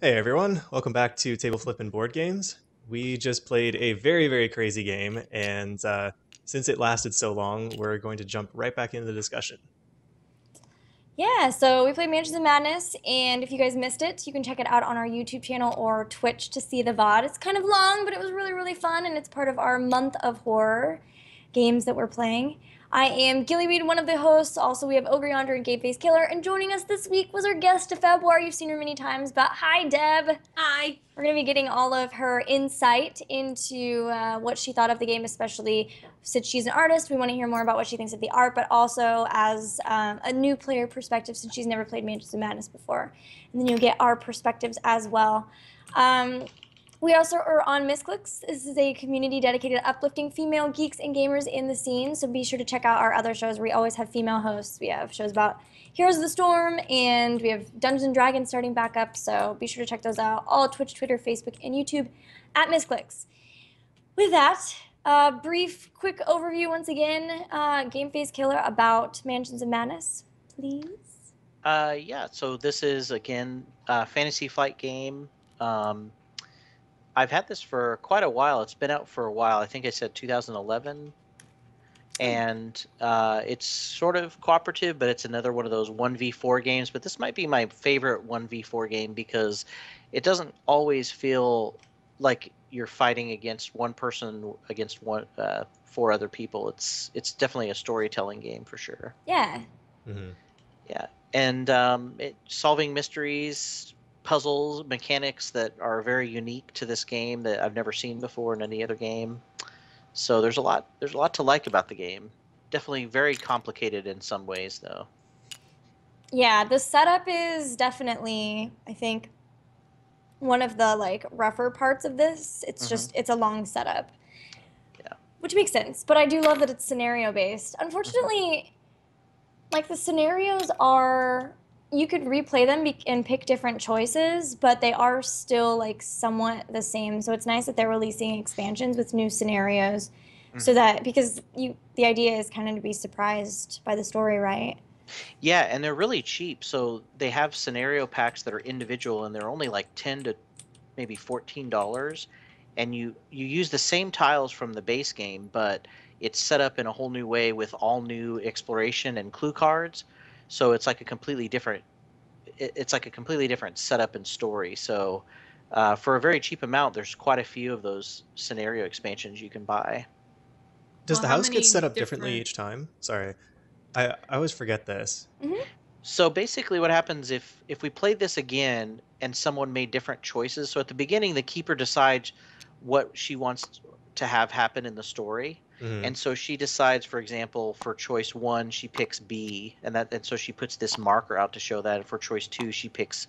Hey everyone, welcome back to Table Flippin' Board Games. We just played a very, very crazy game, and since it lasted so long, we're going to jump right back into the discussion. Yeah, so we played Mansions of Madness, and if you guys missed it, you can check it out on our YouTube channel or Twitch to see the VOD. It's kind of long, but it was really, really fun, and it's part of our month of horror games that we're playing. I am Gillyweed, one of the hosts. Also, we have Ogre Yonder and Gameface Killer, and joining us this week was our guest, February. You've seen her many times, but hi, Deb. Hi. We're going to be getting all of her insight into what she thought of the game, especially since she's an artist. We want to hear more about what she thinks of the art, but also as a new player perspective, since she's never played Mansions of Madness before. And then you'll get our perspectives as well. We also are on Misscliks. This is a community dedicated to uplifting female geeks and gamers in the scene, so be sure to check out our other shows. We always have female hosts. We have shows about Heroes of the Storm, and we have Dungeons and Dragons starting back up, so be sure to check those out. All Twitch, Twitter, Facebook, and YouTube at Misscliks. With that, brief, quick overview once again. Gameface Killer about Mansions of Madness, please. Yeah, so this is, again, a Fantasy Flight game. I've had this for quite a while. It's been out for a while. I think I said 2011. And it's sort of cooperative, but it's another one of those 1v4 games. But this might be my favorite 1v4 game because it doesn't always feel like you're fighting against one person against four other people. It's definitely a storytelling game for sure. Yeah. Mm-hmm. Yeah, and solving mysteries, puzzles, mechanics that are very unique to this game that I've never seen before in any other game. So there's a lot to like about the game. Definitely very complicated in some ways, though. Yeah, the setup is definitely, I think, one of the rougher parts of this. It's just it's a long setup. Yeah. Which makes sense, but I do love that it's scenario based. Unfortunately, like the scenarios are you could replay them and pick different choices, but they are still like somewhat the same. So it's nice that they're releasing expansions with new scenarios, so that because the idea is kind of to be surprised by the story, right? Yeah, and they're really cheap. So they have scenario packs that are individual, and they're only like $10 to maybe $14. And you use the same tiles from the base game, but it's set up in a whole new way with all new exploration and clue cards. So it's like a completely different. It's like a completely different setup and story. So for a very cheap amount, there's quite a few of those scenario expansions you can buy. Does Well, the how house get many set up differently different? each time? Sorry, I always forget this. So basically, what happens if we played this again and someone made different choices? So at the beginning, the keeper decides what she wants to have happen in the story. Mm-hmm. And so she decides, for example, for choice 1, she picks B, and so she puts this marker out to show that. And for choice 2, she picks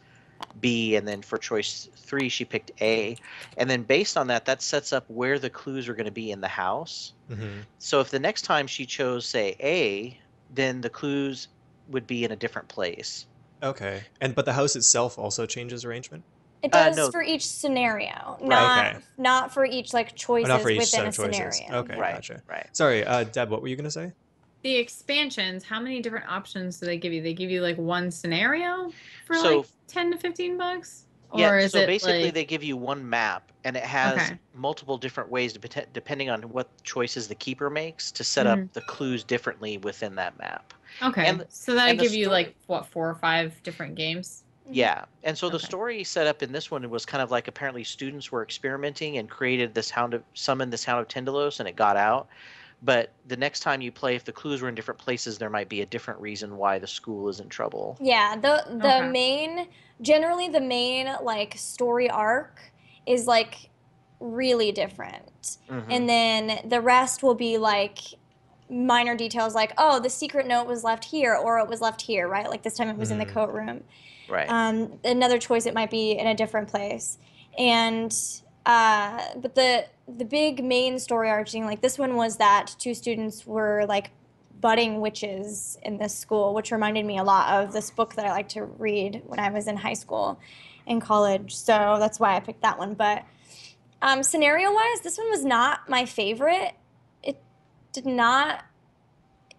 B, and then for choice 3, she picked A. And then based on that, that sets up where the clues are going to be in the house. Mm-hmm. So if the next time she chose, say, A, then the clues would be in a different place. Okay, but the house itself also changes arrangement. It does No, for each scenario, right, Okay, not for each like oh, not for choices each set within a of choices. scenario. Okay, right, gotcha. right. Sorry, Deb, what were you gonna say? The expansions, how many different options do they give you? They give you like one scenario for So like 10 to 15 bucks? yeah, Or is so it basically like, they give you one map, and it has okay. multiple different ways depending on what choices the keeper makes to set up Mhm. the clues differently within that map. Okay. And So that'd and the give you story, like what, 4 or 5 different games? yeah. And so the Okay. story set up in this one was kind of like apparently students were experimenting and created this summoned this Hound of Tendalos, and it got out. But the next time you play, if the clues were in different places, there might be a different reason why the school is in trouble. Yeah, the Okay. main generally the main like story arc is like really different. Hmm. And then the rest will be like minor details like, oh, the secret note was left here or it was left here, right? Like this time it was in the Mm-hmm. coat room. Right. Another choice it might be in a different place. And but the big main story arching like this one was that two students were like budding witches in this school, which reminded me a lot of this book that I liked to read when I was in high school and college. So that's why I picked that one. But scenario wise, this one was not my favorite. It did not,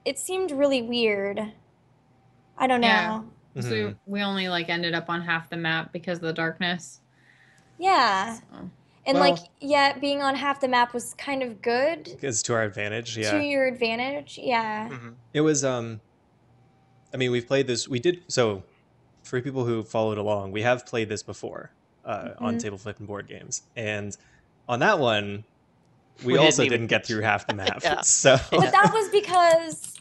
it seemed really weird. I don't Yeah. know. Mm-hmm. So we only like ended up on half the map because of the darkness. Yeah. So. And Well- like, yeah, being on half the map was kind of good It's to our advantage. to Yeah. your advantage. Yeah. Mm-hmm. It was. I mean, we've played this. We did so. For people who followed along, we have played this before on Mhm. Table Flippin board games, and on that one, we We also didn't even didn't get get through half the map. Yeah. So But that was because,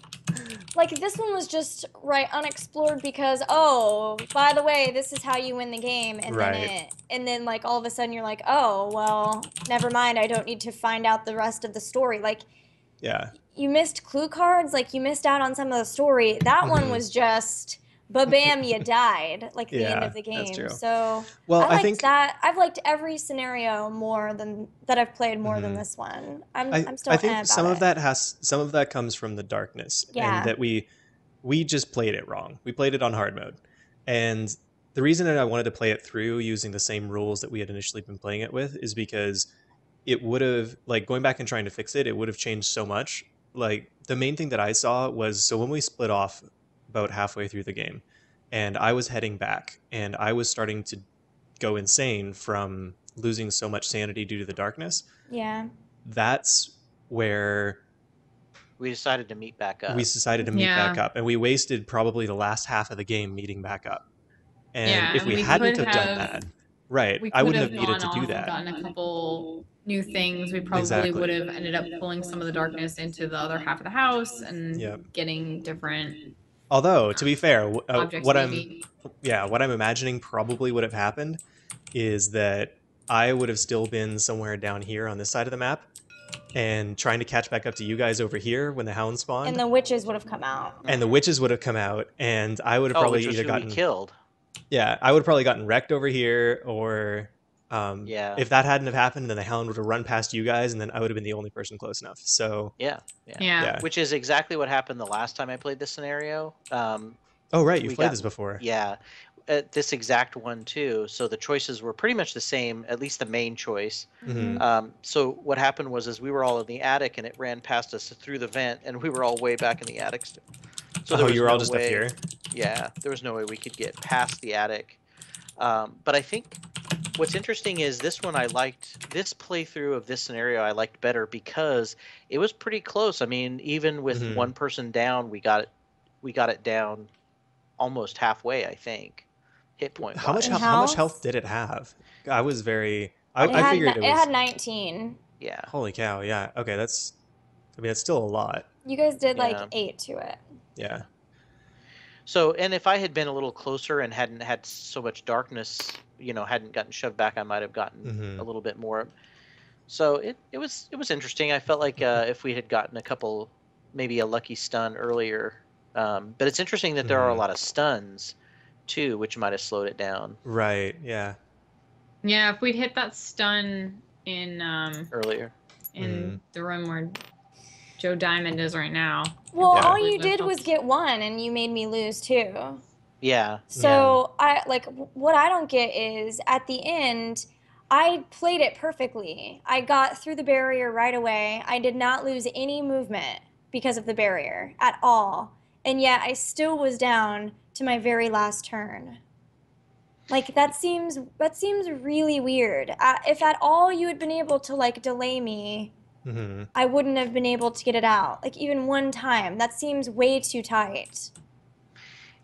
like, this one was just unexplored because, oh, by the way, this is how you win the game, and Right. then like all of a sudden you're like, oh, well, never mind, I don't need to find out the rest of the story. Like, yeah, you missed clue cards, like you missed out on some of the story. That one Mhm. was just, ba-bam, you died, like the end Yeah, of the that's game. true. So well, I I liked think that. I've liked every scenario more than that I've played more than Mhm. this one. I'm I still think about some it. of that comes from the darkness, Yeah. and that we just played it wrong. We played it on hard mode, and the reason that I wanted to play it through using the same rules that we had initially been playing it with is because it would have, like, going back and trying to fix it, it would have changed so much. Like, the main thing that I saw was, so when we split off about halfway through the game, and I was heading back, and I was starting to go insane from losing so much sanity due to the darkness. Yeah. That's where We decided to meet back up. we decided to meet Yeah. back up, and we wasted probably the last half of the game meeting back up. And Yeah, if and we we hadn't could have done have- that, right, We I could wouldn't have have needed gone to off do and that. gotten a couple new things. We probably Exactly. would have ended up pulling some of the darkness into the other half of the house and Yep. getting different Although, to be fair, objects. what Maybe. I'm imagining probably would have happened is that I would have still been somewhere down here on this side of the map and trying to catch back up to you guys over here when the hound spawned, And the witches would have come out. and the witches would have come out, and I would have probably which was either who we gotten killed. yeah, I would have probably gotten wrecked over here, or Yeah. if that hadn't have happened, then the hound would have run past you guys, and then I would have been the only person close enough. So Yeah. yeah. Which is exactly what happened the last time I played this scenario. Oh right, you've we played got- this before. Yeah, this exact one too. So the choices were pretty much the same, at least the main choice. Mhm. So what happened was we were all in the attic, and it ran past us through the vent, and we were all way back in the attic still. So there Oh, was you were all no just up way- here. Yeah, there was no way we could get past the attic. But I think what's interesting is this one I liked. This playthrough of this scenario I liked better because it was pretty close. I mean, even with Mhm. one person down, we got it down almost halfway, I think, hit point How much wise. In how much house? health did it have? I was very. I It figured it was. had 19. Yeah. Holy cow! Yeah. Okay, that's. I mean, it's still a lot. You guys did Yeah. like 8 to it. Yeah. So, and if I had been a little closer and hadn't had so much darkness, hadn't gotten shoved back, I might have gotten Mhm. a little bit more. So it was interesting. I felt like if we had gotten a couple, maybe a lucky stun earlier. But it's interesting that there are a Mhm. lot of stuns too, which might have slowed it down Right. Yeah. Yeah, if we'd hit that stun in earlier. Mhm. the room where Joe Diamond is right now. Well, Yeah. all we you would've did was helped. get one, and you made me lose 2. Yeah. So what I don't get is at the end, I played it perfectly. I got through the barrier right away. I did not lose any movement because of the barrier at all, and yet I still was down to my very last turn. Like that seems really weird. If at all you had been able to like delay me, Mhm. I wouldn't have been able to get it out. Like even one time. That seems way too tight.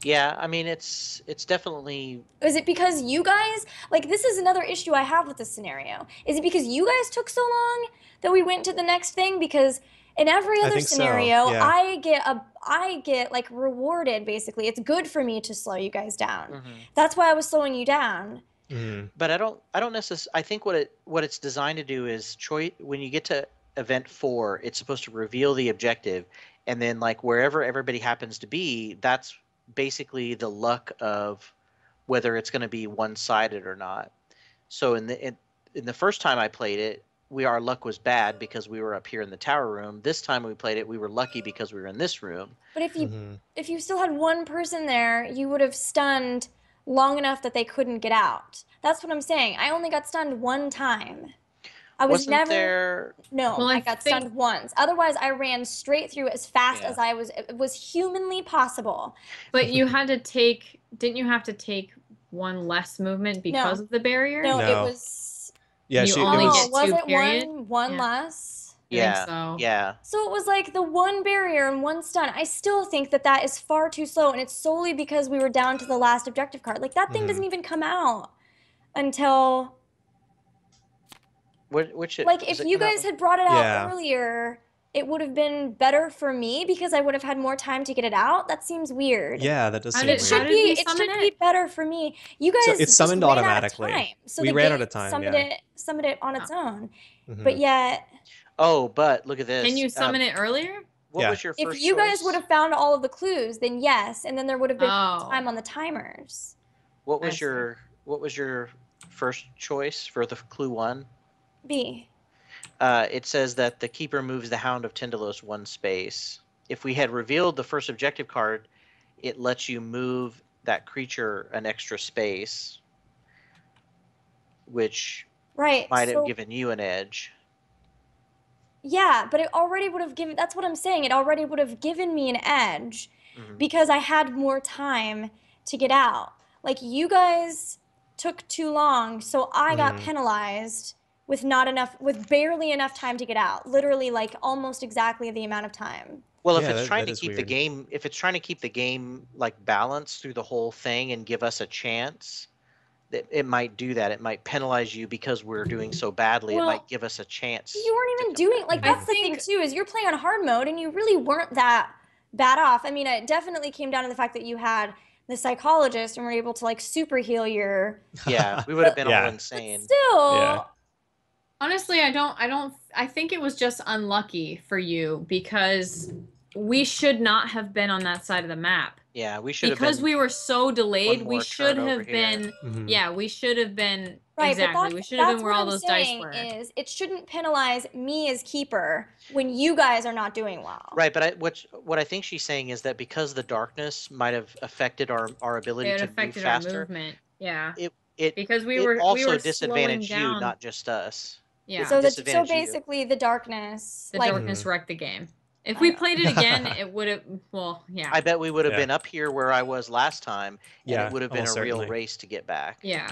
Yeah. I mean, it's definitely. Is it because you guys, like this is another issue I have with this scenario. Is it because you guys took so long that we went to the next thing? Because in every other think so, scenario, yeah. I get like rewarded basically. It's good for me to slow you guys down. Mhm. That's why I was slowing you down. Mhm. But I don't necessarily. I think what it's designed to do is when you get to event 4, it's supposed to reveal the objective, and then like wherever everybody happens to be, that's basically the luck of whether it's going to be one-sided or not. So in the first time I played it, our luck was bad because we were up here in the tower room. This time we played it, we were lucky because we were in this room. But Mhm. if you still had one person there, you would have stunned long enough that they couldn't get out. That's what I'm saying. I only got stunned one time. I was Wasn't never there? No, Well, I I got think- stunned once. Otherwise, I ran straight through as fast Yeah. as it was humanly possible. But you had to take. Didn't you have to take one less movement because of the barrier? No, No. it was. Yeah, You she only it was get was two, it period? one Yeah. less? I think Yeah. so. Yeah. So it was like the one barrier and one stun. I still think that that is far too slow, and it's solely because we were down to the last objective card. Like that thing doesn't even come out until Which like does if it you come out guys with? had brought it out Yeah. earlier, it would have been better for me because I would have had more time to get it out. That seems weird. Yeah, that does How seem did- It how weird. should did we be. It summon should it? be better for me. You So guys it's just summoned ran out of automatically. time, so We the ran game out of time, summoned yeah. it on its own. Mhm. But yet, Oh, but look at this. Can you summon it earlier? What Yeah. was your if first you guys choice? would have found all of the clues, then yes, and then there would have been Oh. time on the timers. What I was see. your first choice for the clue 1? B. It says that the keeper moves the Hound of Tyndalos 1 space. If we had revealed the first objective card, it lets you move that creature an extra space, which Right. might have So given you an edge. yeah, but it already would have given. That's what I'm saying. It already would have given me an edge Mhm. because I had more time to get out. Like you guys took too long, so I got Mhm. penalized with not enough, with barely enough time to get out. Literally, like almost exactly the amount of time. Well, if Yeah, it's trying that to is keep the weird. game, if it's trying to keep the game like balanced through the whole thing and give us a chance, it might do that. It might penalize you because we're doing so badly. It Well, might give us a chance. You weren't to even come doing back. like Mhm. that's the thing too is you're playing on hard mode and you really weren't that bad off. I mean, it definitely came down to the fact that you had the psychologist and were able to like super heal your. Yeah, we would have been all Yeah. But insane. still, Yeah. Honestly, I think it was just unlucky for you because we should not have been on that side of the map. Yeah, we should have Because been. we were so delayed, we more should turn over have here. been Mhm. yeah, we should have been right? exactly. But We should have that's been where what all I'm those dice saying were. is it shouldn't penalize me as keeper when you guys are not doing well. Right, but what I think she's saying is that because the darkness might have affected our ability It to move affected our faster, movement. Yeah. it Because we it were also slowing disadvantaged you, down. not just us. Yeah. So disadvantage you. basically the darkness, The like darkness wrecked the game. If I we know. played it again, it would have well, yeah. I bet we would have Yeah. been up here where I was last time, and Yeah, it would have been a almost real certainly. race to get back. Yeah.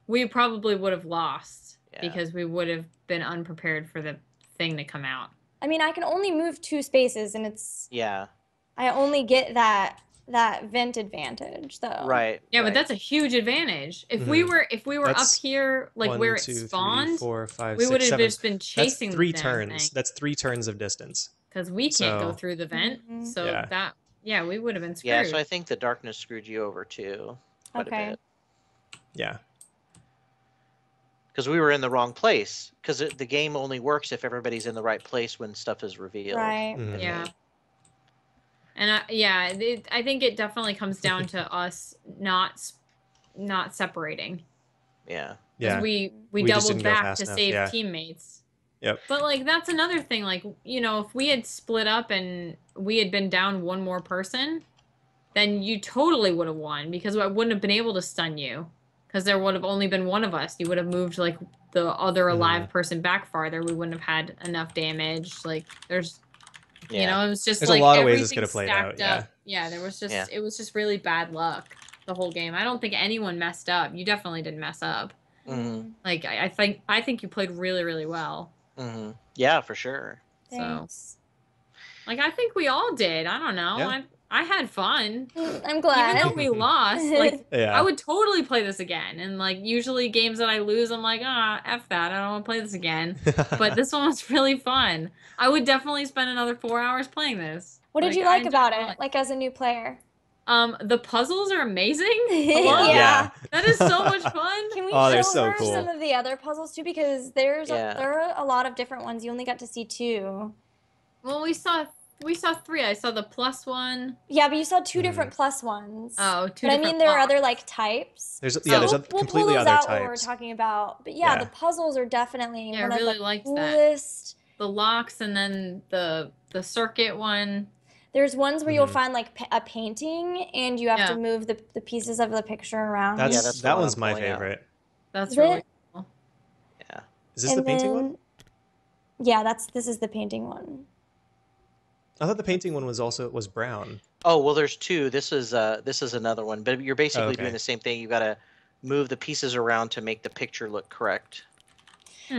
We probably would have lost Yeah. because we would have been unprepared for the thing to come out. I mean, I can only move 2 spaces and it's Yeah, I only get that vent advantage though. right. Yeah, right. but that's a huge advantage. If we were up That's here like 1, where it 2, 3, spawned, 4, 5, we 6, would have 7. just been That's chasing 3 the damn turns. thing. That's 3 turns of distance. Because we can't go So- through the vent. Mhm. So Yeah. we would have been screwed. Yeah, so I think the darkness screwed you over too, quite a Okay. bit. Yeah. Because we were in the wrong place. Because the game only works if everybody's in the right place when stuff is revealed. Right. Mhm. Yeah. And I think it definitely comes down to us not separating. Yeah. Yeah. We We just doubled didn't go back fast to enough, save yeah. teammates. Yep. But like that's another thing. Like if we had split up and we had been down one more person, then you totally would have won because I wouldn't have been able to stun you because there would have only been one of us. You would have moved like the other alive person back farther. We wouldn't have had enough damage. Like there's, Yeah. it was just There's like a lot of ways this everything could have played out, stacked up. Yeah, there was just Yeah. it was just really bad luck the whole game. I don't think anyone messed up. You definitely didn't mess up. Mm-hmm. Like I think you played really really well. Mm-hmm. Yeah, for sure. Thanks. Like I think we all did. I don't know. Yeah. I had fun. I'm glad. Even though we lost, like Yeah. I would totally play this again. And like usually games that I lose, I'm like, F that. I don't want to play this again. But this one was really fun. I would definitely spend another 4 hours playing this. What did you I like about enjoyed it? Like as a new player? The puzzles are amazing. Yeah. Yeah. That is so much fun. Can we Oh, they're show so her cool. some of the other puzzles too? Because there are a lot of different ones. You only got to see 2. Well, we saw 3. I saw the plus one. Yeah, but you saw 2 different plus ones. Oh, two But I different mean, there are blocks. other like types. There's So there's a we'll completely pull those other out when we're types. talking about. But yeah, Yeah. the puzzles are definitely Yeah, I one of really the liked that. coolest. The locks and then the circuit one. There's ones where you'll Mhm. find like a painting and you have Yeah. to move the pieces of the picture around. That's, that's the that one one's I'm my pulling out. favorite. That's Is really it? cool. Yeah. Is this the painting one? Yeah, this is the painting one. I thought the painting one was brown. Oh well, there's 2. This is another one, but you're basically okay. doing the same thing. You gotta move the pieces around to make the picture look correct.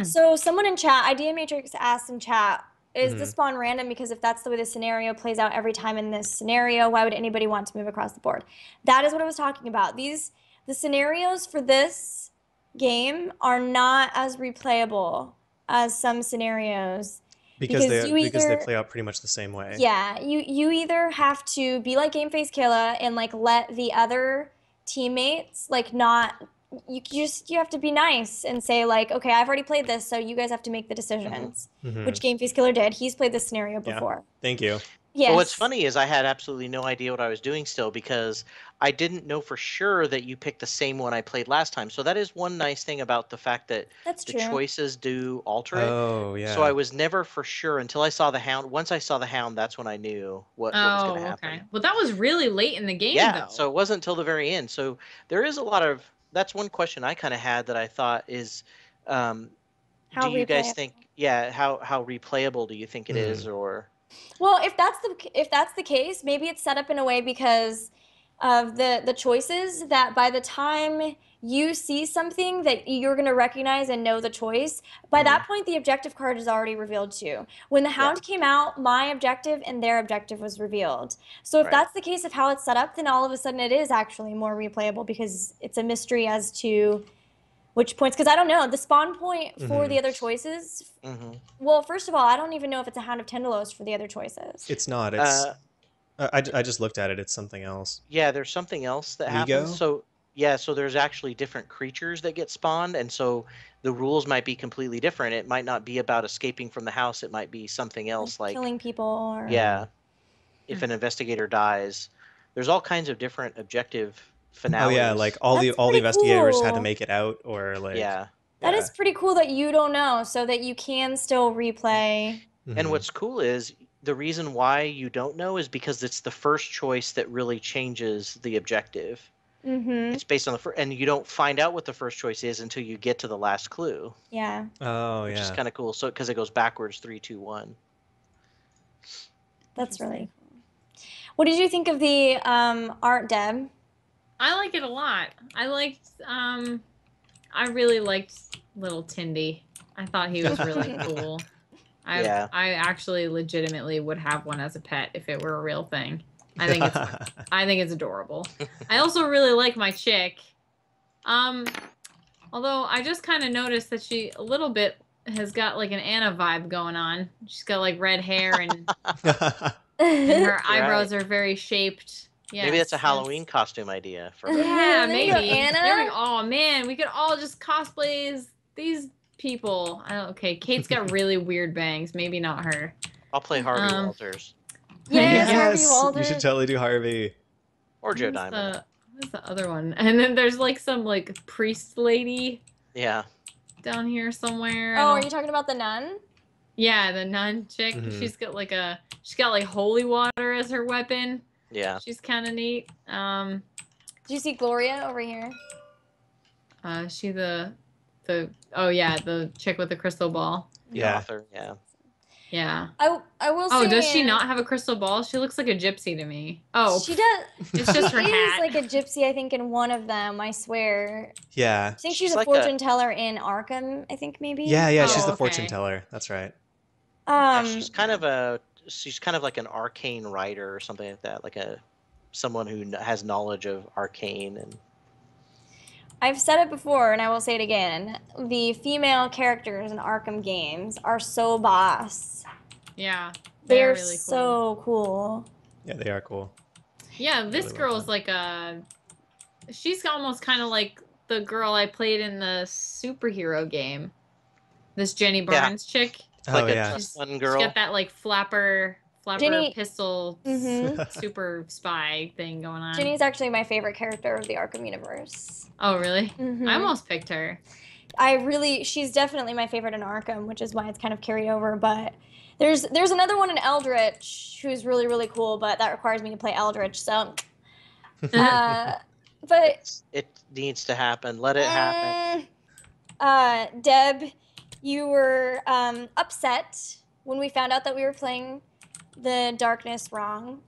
So someone in chat, Idea Matrix asked in chat, is the Mhm. spawn random? Because if that's the way the scenario plays out every time in this scenario, why would anybody want to move across the board? That is what I was talking about. The scenarios for this game are not as replayable as some scenarios Because you they either play out pretty much the same way. yeah, you either have to be like Game Face Killa and like let the other teammates like not you have to be nice and say like, okay, I've already played this, so you guys have to make the decisions. Mhm. Which Game Face Killer did. He's played this scenario Yeah. before. Thank you. Yes. But what's funny is I had absolutely no idea what I was doing still, because I didn't know for sure that you picked the same one I played last time. So that is one nice thing about the fact that That's the true. choices do alter it. Oh, yeah. So I was never for sure until I saw the hound. Once I saw the hound, that's when I knew what was going to happen. Okay. Well, that was really late in the game, Yeah, though. so it wasn't until the very end. So there is a lot of, that's one question I kind of had that I thought is, How do you guys replayable. think, how replayable do you think it is, or? Well, if that's the case, maybe it's set up in a way because of the choices that by the time you see something that you're going to recognize and know the choice, by that point the objective card is already revealed to you. When the hound came out, my objective and their objective was revealed. So if that's the case of how it's set up, then all of a sudden it is actually more replayable because it's a mystery as to which points, because I don't know the spawn point for the other choices. Well, first of all, I don't even know if it's a Hound of Tendalos for the other choices. It's not. It's I just looked at it. It's something else. Yeah, there's something else that Lego? happens. So yeah, so there's actually different creatures that get spawned, and so the rules might be completely different. It might not be about escaping from the house. It might be something else, like killing people or if an investigator dies. There's all kinds of different objective finales. Oh yeah, like all the investigators had to make it out, or like That is pretty cool that you don't know, so that you can still replay. And what's cool is the reason why you don't know is because it's the first choice that really changes the objective. It's based on the first, and you don't find out what the first choice is until you get to the last clue. Yeah. Oh, which is kind of cool. So because it goes backwards 3, 2, 1. That's really cool. What did you think of the art, Deb? I like it a lot. I really liked little Tindy. I thought he was really cool. I actually legitimately would have one as a pet if it were a real thing. I think it's adorable. I also really like my chick. Although I just kind of noticed that she a little bit has got like an Anna vibe going on. She's got like red hair and her eyebrows are very shaped. Yes, maybe that's a Halloween costume idea for her. Yeah, maybe. Anna? Oh man, we could all just cosplay these people. Okay, Kate's got really weird bangs. Maybe not her. I'll play Harvey Walters. Yes, Harvey yes, Walters. you should totally do Harvey. Or Joe Diamond. What's the other one? And then there's like some like priest lady. Yeah. Down here somewhere. Oh, are you talking about the nun? Yeah, the nun chick. She's got like holy water as her weapon. Yeah. She's kind of neat. Did you see Gloria over here? She the chick with the crystal ball. The author, yeah. Yeah. I will say. Oh, does she not have a crystal ball? She looks like a gypsy to me. Oh, she does. It's just her hat. She is like a gypsy, I think, in one of them. I swear. Yeah. I think she's a fortune teller in Arkham. I think maybe. Yeah, she's the fortune teller. That's right. She's kind of like an arcane writer or something like that, like someone who has knowledge of arcane. And I've said it before, and I will say it again. The female characters in Arkham games are so boss. Yeah, they're really cool. So cool. Yeah, they are cool. Yeah, this really girl's like she's almost kind of like the girl I played in the superhero game. This Jenny Barnes chick. Like a fun girl. She's got that like flapper Jenny, pistol super spy thing going on. Jenny's actually my favorite character of the Arkham universe. Oh, really? I almost picked her. She's definitely my favorite in Arkham, which is why it's kind of carried over. But there's another one in Eldritch who's really, really cool, but that requires me to play Eldritch, so. But. It needs to happen. Let it happen. Deb, you were upset when we found out that we were playing the Darkness wrong.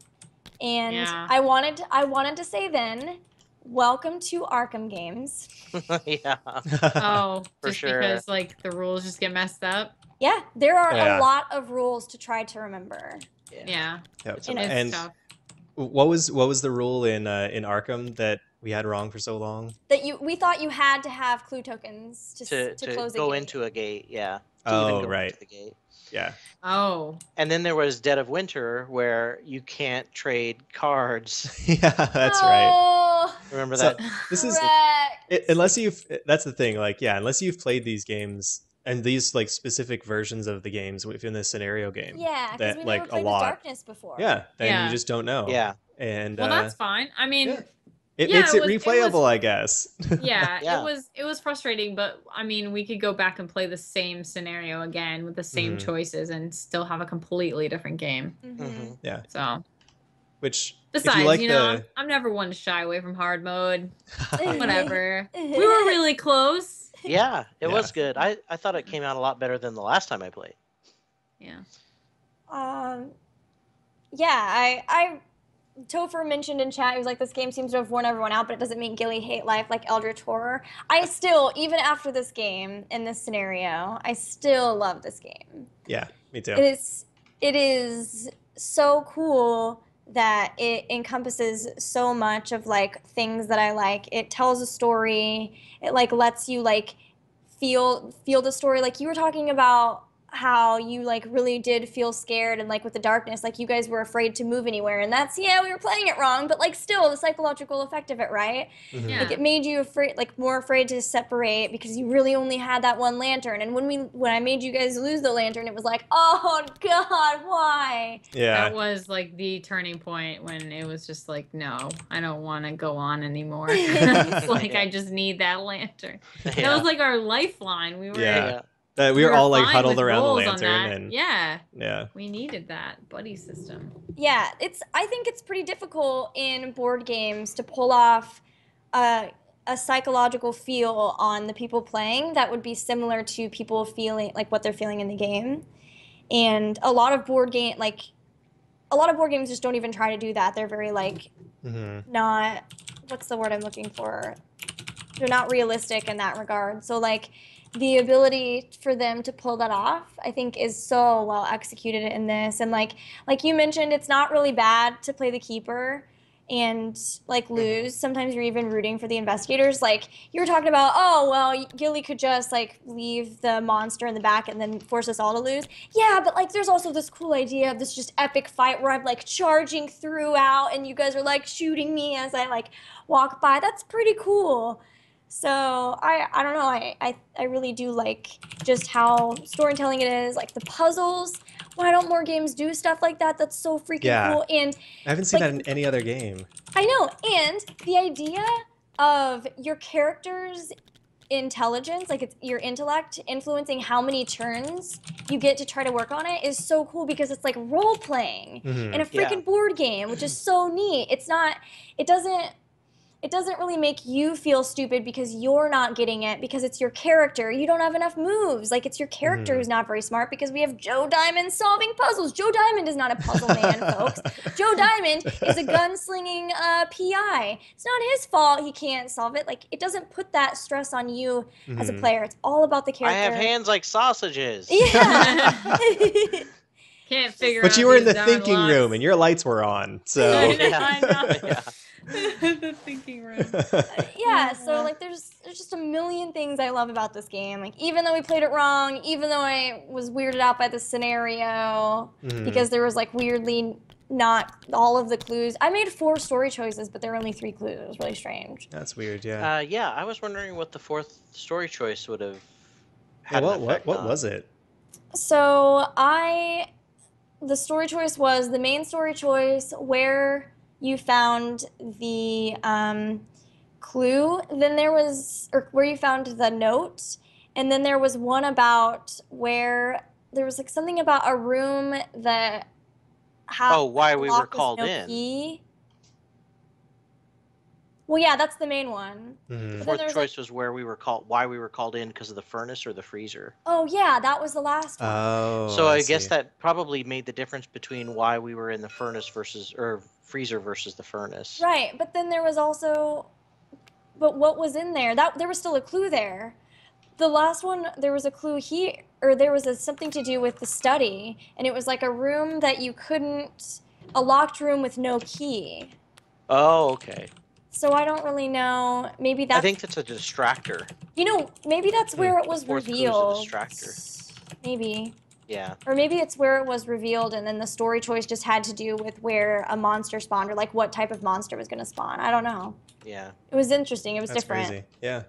And I wanted to say then welcome to Arkham games. Yeah, Oh, For just sure. because like the rules just get messed up. Yeah, there are Yeah. a lot of rules to try to remember. Yeah, Yep. It's a And mess. And tough. what was the rule in Arkham that we had wrong for so long? That we thought you had to have clue tokens to to close a go gate. into a gate, yeah. To even Oh, go right. into the gate. Yeah. Oh, And then there was Dead of Winter, where you can't trade cards. Yeah, that's right. Oh, Remember So that? this is correct. unless you've that's the thing, like, yeah, unless you've played these games and these like specific versions of the games within the scenario game, Yeah, because that we've like never a played with lot, darkness before. yeah, then Yeah. you just don't know. Yeah. And well, that's fine. I mean, yeah. It yeah, makes it it was- replayable, I guess. yeah, Yeah. it was frustrating, but I mean, we could go back and play the same scenario again with the same Mhm. choices and still have a completely different game. Mhm. Yeah. So, Which besides, if you like know, I'm never one to shy away from hard mode. the Whatever. We were really close. Yeah, it Yeah. was good. I thought it came out a lot better than the last time I played. Yeah. Yeah, I Topher mentioned in chat, he was like, this game seems to have worn everyone out, but it doesn't make Gilly hate life like Eldritch Horror. I still, even after this game, in this scenario, I still love this game. Yeah, me too. It is so cool that it encompasses so much of like things that I like. It tells a story. It like lets you like feel the story. Like you were talking about how you like really did feel scared and like with the darkness, like you guys were afraid to move anywhere, and that's, yeah, we were playing it wrong, but like still the psychological effect of it, right? Mhm. Yeah. Like it made you afraid, like more afraid to separate because you really only had that one lantern. And when I made you guys lose the lantern, it was like, oh God, why? Yeah. That was like the turning point when it was just like, no, I don't want to go on anymore. It's like, Yeah. I just need that lantern. That Yeah. was like our lifeline. We were, Yeah. That we were all like fine huddled with around the roles on lantern that. and yeah, we needed that buddy system. Yeah, I think it's pretty difficult in board games to pull off a psychological feel on the people playing that would be similar to people feeling like what they're feeling in the game. And a lot of board games just don't even try to do that. They're very like Mhm. not, what's the word I'm looking for? They're not realistic in that regard. So like the ability for them to pull that off, I think, is so well executed in this. And like you mentioned, it's not really bad to play the keeper and like lose. Sometimes you're even rooting for the investigators. Like you were talking about, oh well, Gilly could just like leave the monster in the back and then force us all to lose. Yeah, but like there's also this cool idea of this just epic fight where I'm like charging throughout and you guys are like shooting me as I like walk by. That's pretty cool. So I don't know, I really do like just how storytelling it is, like the puzzles. Why don't more games do stuff like that? That's so freaking Yeah. cool. And I haven't seen like, that in any other game. I know, and the idea of your character's intelligence, like it's your intellect influencing how many turns you get to try to work on it is so cool because it's like role playing Mhm. in a freaking board game, which is so neat. It doesn't really make you feel stupid because you're not getting it because it's your character. You don't have enough moves. Like it's your character who's not very smart because we have Joe Diamond solving puzzles. Joe Diamond is not a puzzle man, folks. Joe Diamond is a gunslinging PI. It's not his fault he can't solve it. Like it doesn't put that stress on you as a player. It's all about the I character. have hands like sausages. Yeah. Can't figure But out you were in these the darn thinking locks. room and your lights were on. So I know. Yeah. The thinking room. Yeah, so like there's just a million things I love about this game. Like even though we played it wrong, even though I was weirded out by the scenario because there was like weirdly not all of the clues. I made 4 story choices, but there were only 3 clues. It was really strange. That's weird, yeah. Yeah, I was wondering what the 4th story choice would have Yeah, had. what was it? So the story choice was the main story choice where you found the clue. Then there was, or where you found the note, and then there was one about where there was like something about a room that had why we were lock with called no in. key. Well, yeah, that's the main one. The But then 4th there's, choice was why we were called in because of the furnace or the freezer. Oh yeah, that was the last one. Oh, So I guess see. that probably made the difference between why we were in the furnace versus or freezer versus the furnace. Right, but then there was also but what was in there? That there was still a clue there. The last one, there was a clue here, or there was something to do with the study, and it was like a room that you couldn't, a locked room with no key. Oh, okay. So I don't really know. Maybe I that's, think that's a distractor. you know, maybe that's where it was Fourth clue is a revealed. distractor. Maybe. Yeah. Or maybe it's where it was revealed, and then the story choice just had to do with where a monster spawned, or like what type of monster was going to spawn. I don't know. Yeah. It was interesting. It was That's different. crazy. Yeah.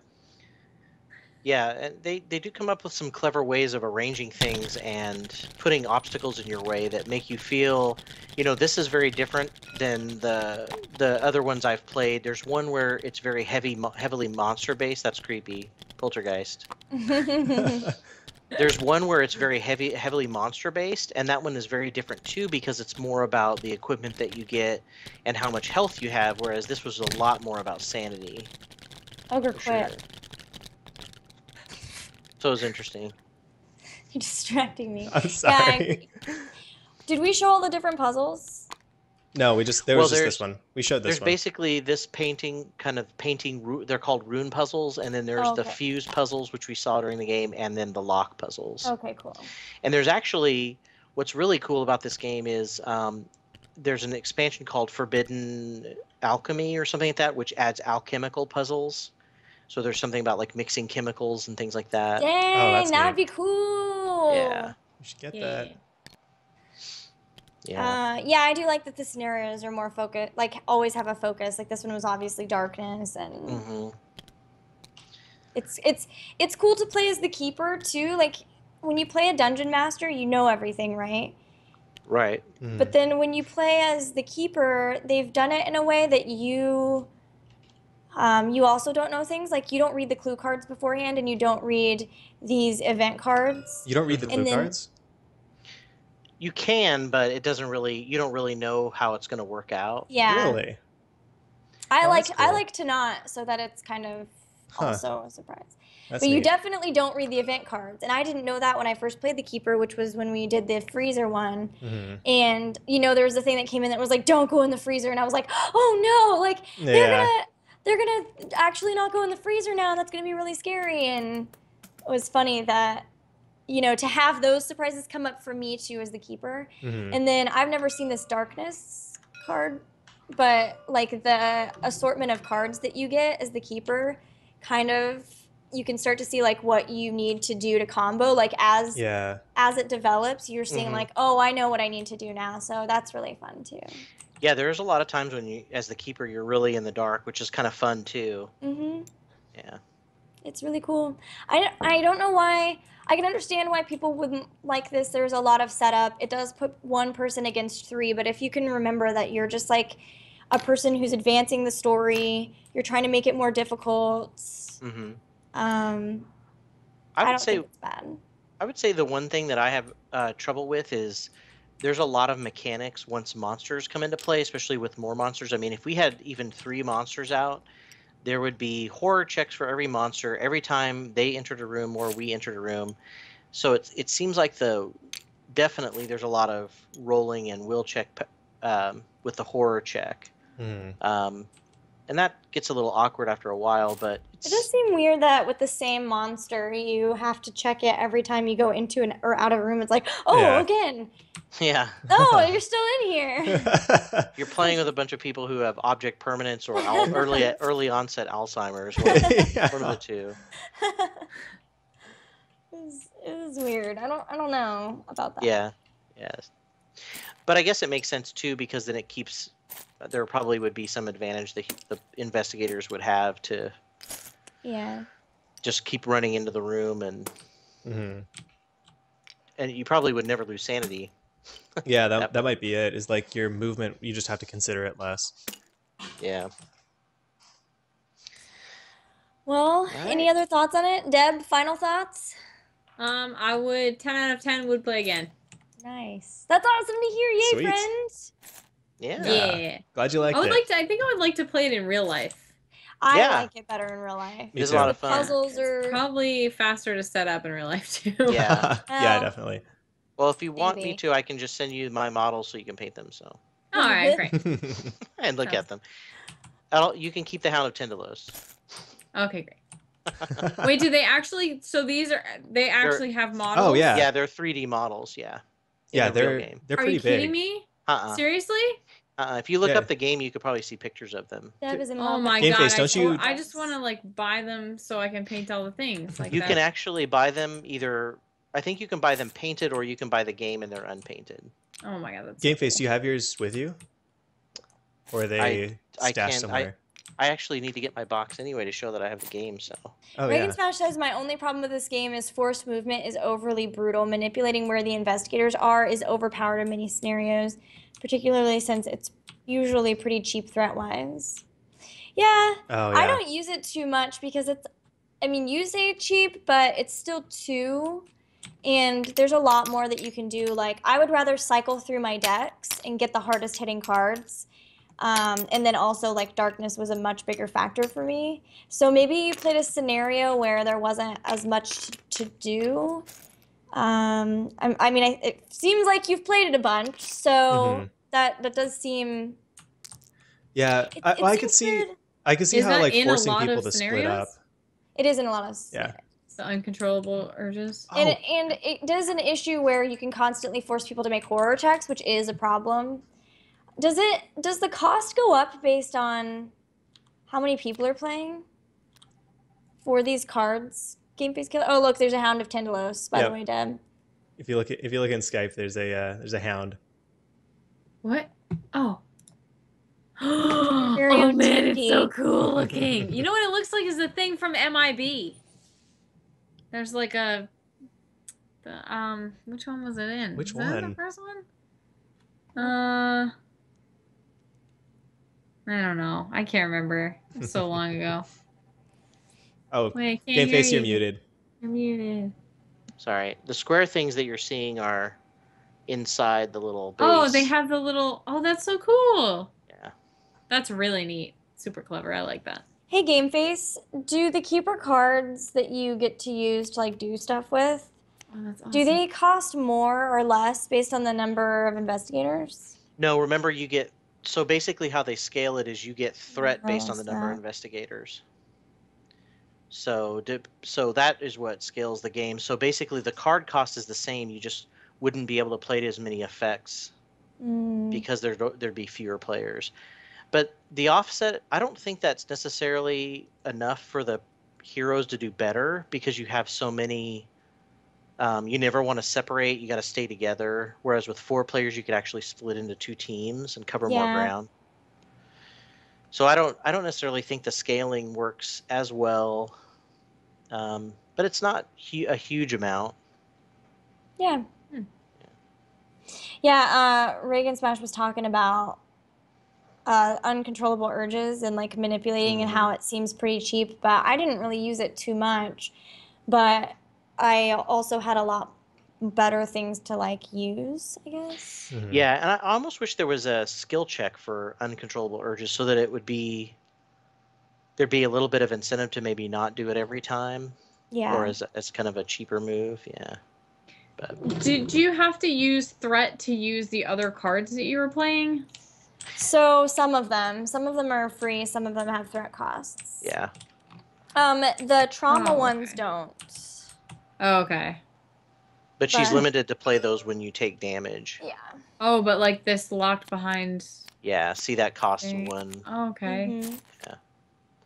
Yeah, and they do come up with some clever ways of arranging things and putting obstacles in your way that make you feel, you know, this is very different than the other ones I've played. There's one where it's very heavily monster based. That's creepy. Poltergeist. There's one where it's very heavily monster based, and that one is very different too because it's more about the equipment that you get and how much health you have, whereas this was a lot more about sanity. Ogre For quit. sure. So it was interesting. You're distracting me. I'm sorry. Did we show all the different puzzles? No, there was just there's- this one. We showed this There's one. basically this painting, they're called rune puzzles, and then there's the Okay. fuse puzzles, which we saw during the game, and then the lock puzzles. Okay, cool. And there's actually, what's really cool about this game is there's an expansion called Forbidden Alchemy or something like that, which adds alchemical puzzles. So there's something about like mixing chemicals and things like that. Dang, that's that'd neat. be cool. Yeah. We should get Yeah. that. Yeah. Yeah, I do like that the scenarios are more focused, like always have a focus. Like this one was obviously darkness, and hmm it's cool to play as the keeper too. Like when you play a dungeon master, you know everything, right? Right. Mhm. But then when you play as the keeper, they've done it in a way that you also don't know things. Like you don't read the clue cards beforehand, and you don't read these event cards. You don't read the And clue then- cards? You can, but it doesn't really. You don't really know how it's going to work out. Yeah, Really? I Oh, like that's I cool. like to not, so that it's kind of Huh. also a surprise. That's But you neat. definitely don't read the event cards, and I didn't know that when I first played the keeper, which was when we did the freezer one. Mhm. And you know, there was a thing that came in that was like, "Don't go in the freezer," and I was like, "Oh no! Like Yeah. they're gonna actually not go in the freezer now. That's gonna be really scary." And it was funny that, you know, to have those surprises come up for me too as the keeper. Mhm. And then I've never seen this darkness card, but like the assortment of cards that you get as the keeper, kind of, you can start to see like what you need to do to combo. Like as Yeah. it develops, you're seeing Mhm. like, oh, I know what I need to do now. So that's really fun too. Yeah, there's a lot of times when you, as the keeper, you're really in the dark, which is kind of fun too. Mm-hmm. Yeah. It's really cool. I don't know why. I can understand why people wouldn't like this. There's a lot of setup. It does put one person against three, but if you can remember that you're just like a person who's advancing the story, you're trying to make it more difficult. hmm I I would don't say think it's bad. I would say the one thing that I have trouble with is there's a lot of mechanics once monsters come into play, especially with more monsters. I mean, if we had even 3 monsters out, there would be horror checks for every monster every time they entered a room or we entered a room. So it seems like definitely there's a lot of rolling and will check with the horror check. Mhm. And that gets a little awkward after a while, but It does seem weird that with the same monster, you have to check it every time you go into or out of a room. It's like, oh, Yeah. again. yeah. Oh, you're still in here. You're playing with a bunch of people who have object permanence or early onset Alzheimer's. One of the two. It was weird. I don't know about that. Yeah. Yes. But I guess it makes sense too because then it keeps. There probably would be some advantage that the investigators would have to Yeah. just keep running into the room Mhm. and you probably would never lose sanity. Yeah, That that might be it. Is like your movement, you just have to consider it less. Yeah. Well, any other thoughts on it? Deb, final thoughts? I would 10 out of 10 would play again. Nice. That's awesome to hear. Yay, Sweet. friends. Yeah. Yeah. Glad you liked I would it. like to. I think I would like to play it in real life. I Yeah. like it better in real life. Me It's a too. lot of The fun. puzzles are Probably faster to set up in real life too. Yeah. Yeah, Well, definitely. Well, if you want me Maybe. to, I can just send you my models so you can paint them. So All right, great. and look Sure. at them. You can keep the Hound of Tendalos. Okay, great. Wait, do they actually? So they actually have models? Oh, yeah. Yeah, they're 3D models. Yeah. Yeah, In the real game. they're Are pretty you kidding big. me? Uh-uh. Seriously? If you look Yeah. up the game, you could probably see pictures of them. Deb is in Oh love my with Game god! Face, don't you- I just want to like buy them so I can paint all the things. Like You that. can actually buy them either. I think you can buy them painted, or you can buy the game and they're unpainted. Oh my god, that's Game so Face, cool. do you have yours with you? Or are they I stashed can't. somewhere? I actually need to get my box anyway to show that I have the game. So Oh, Reagan yeah. Smash says, my only problem with this game is forced movement is overly brutal. Manipulating where the investigators are is overpowered in many scenarios, particularly since it's usually pretty cheap threat-wise. Yeah, Oh, I yeah. don't use it too much because you say cheap, but it's still 2. And there's a lot more that you can do. Like, I would rather cycle through my decks and get the hardest hitting cards. And then also, like, darkness was a much bigger factor for me. So maybe you played a scenario where there wasn't as much to do. It seems like you've played it a bunch, so Mhm. that does seem. Yeah, It I could seems see weird. I could see Is how that like in a forcing lot people of to split up. scenarios? It is in a lot of. Yeah. The uncontrollable urges. Oh, And it does an issue where you can constantly force people to make horror checks, which is a problem. Does the cost go up based on how many people are playing for these cards? Game Face Killer. Oh, look, there's a Hound of Tendalos, by the Yep. way, Deb. if you look in Skype, there's a hound. What? Oh. Very Oh man, OTP. it's so cool looking. You know what it looks like is the thing from MIB. There's like which one was it in? Which Was it in one? the first one? I don't know. I can't remember. It was so long ago. Oh, Wait, I can't Game hear Face, you're you. muted. You're muted. sorry. The square things that you're seeing are inside the little base. Oh, they have the little. Oh, that's so cool. Yeah. That's really neat. Super clever. I like that. Hey, Game Face, do the keeper cards that you get to use to like do stuff with, Oh, that's awesome. do they cost more or less based on the number of investigators? No, remember you get. So basically, how they scale it is you get threat based on the number of that. investigators. So that is what scales the game. So basically, the card cost is the same. You just wouldn't be able to play as many effects because there'd be fewer players. But the offset, I don't think that's necessarily enough for the heroes to do better because you have so many. You never want to separate. You got to stay together. Whereas with 4 players, you could actually split into 2 teams and cover more ground. So I don't necessarily think the scaling works as well, but it's not a huge amount. Yeah. Yeah, Reagan Smash was talking about uncontrollable urges and like manipulating and how it seems pretty cheap, but I didn't really use it too much. But I also had a lot better things to like use, I guess. Mhm. Yeah, and I almost wish there was a skill check for uncontrollable urges so that there'd be a little bit of incentive to maybe not do it every time. Yeah. Or as kind of a cheaper move, yeah. But Do you have to use threat to use the other cards that you were playing? So some of them are free, some of them have threat costs. yeah. The trauma Oh, ones okay. don't. Oh, okay. But she's But- limited to play those when you take damage. Yeah. Oh, but like this locked behind. Yeah, see that cost Okay. one. Oh, okay. Mhm.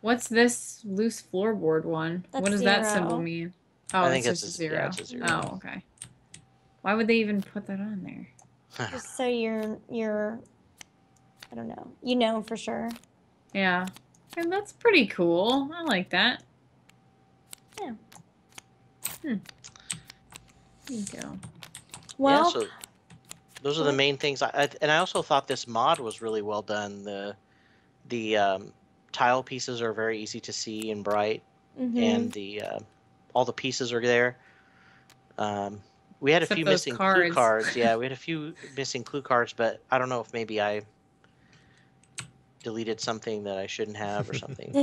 What's this loose floorboard one? That's What does that symbol 0. mean? Oh, I think it's it's just a- a 0. yeah, it's a 0. Oh, okay. Why would they even put that on there? Just so you're I don't know. You know for sure. Yeah. And that's pretty cool. I like that. Yeah. There you go. Well, yeah, so those are the main things. And I also thought this mod was really well done. The tile pieces are very easy to see and bright, and the all the pieces are there. We had a Except few those missing clue cards. cards. Yeah, we had a few missing clue cards, but I don't know if maybe I deleted something that I shouldn't have or something.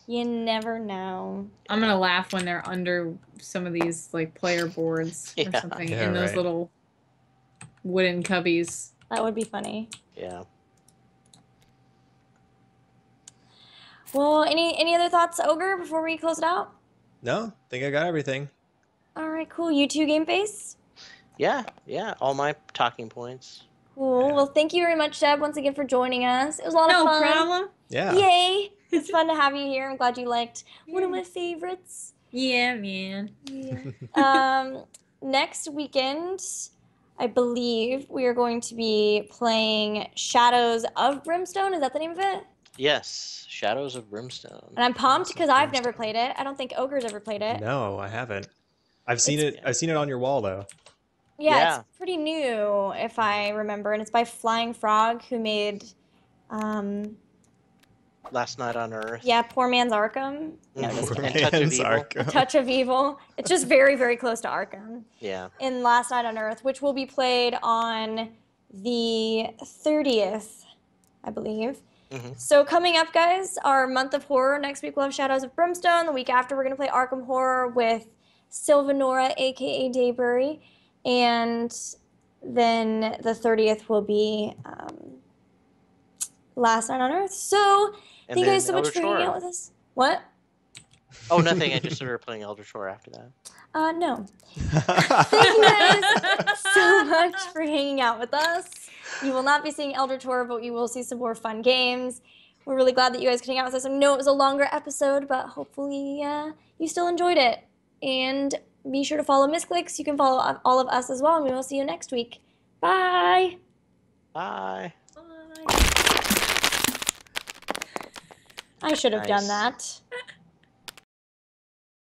you never know. I'm gonna laugh when they're under some of these like player boards or Yeah. something Yeah, in those right. little wooden cubbies. That would be funny. Yeah. Well, any other thoughts, Ogre, before we close it out? No, I think I got everything. All right, cool. You too, Game Face? Yeah, all my talking points. Cool. Yeah. Well, thank you very much, Deb, once again for joining us. It was a lot of No fun. problem. Yeah. Yay! It's fun to have you here. I'm glad you liked one of Yeah. my favorites. Yeah, man. Yeah. Next weekend, I believe we are going to be playing Shadows of Brimstone. Is that the name of it? Yes, Shadows of Brimstone. And I'm pumped Shadows of because I've never Brimstone. played it. I don't think Ogre's ever played it. No, I haven't. I've seen It's- it. I've seen it on your wall though. Yeah, Yeah. it's pretty new, if I remember, and it's by Flying Frog, who made, Last Night on Earth. yeah, Poor Man's Arkham. No, just Poor kidding. And Touch of man's Evil. A Arkham. Touch of Evil. It's just very, very close to Arkham. Yeah. In Last Night on Earth, which will be played on the 30th, I believe. Mhm. So coming up, guys, our month of horror. Next week we'll have Shadows of Brimstone. The week after we're going to play Arkham Horror with Sylvanora, a.k.a. Daybury. And then the 30th will be Last Night on Earth. So And thank you guys then so much Elder for hanging Shore. out with us. What? Oh, nothing. I just started playing Elder Shore after that. No. Thank you guys so much for hanging out with us. You will not be seeing Elder Tour, but you will see some more fun games. We're really glad that you guys could hang out with us. I know it was a longer episode, but hopefully you still enjoyed it. And be sure to follow Misscliks. You can follow all of us as well, and we will see you next week. Bye. Bye. I should have done Nice. that.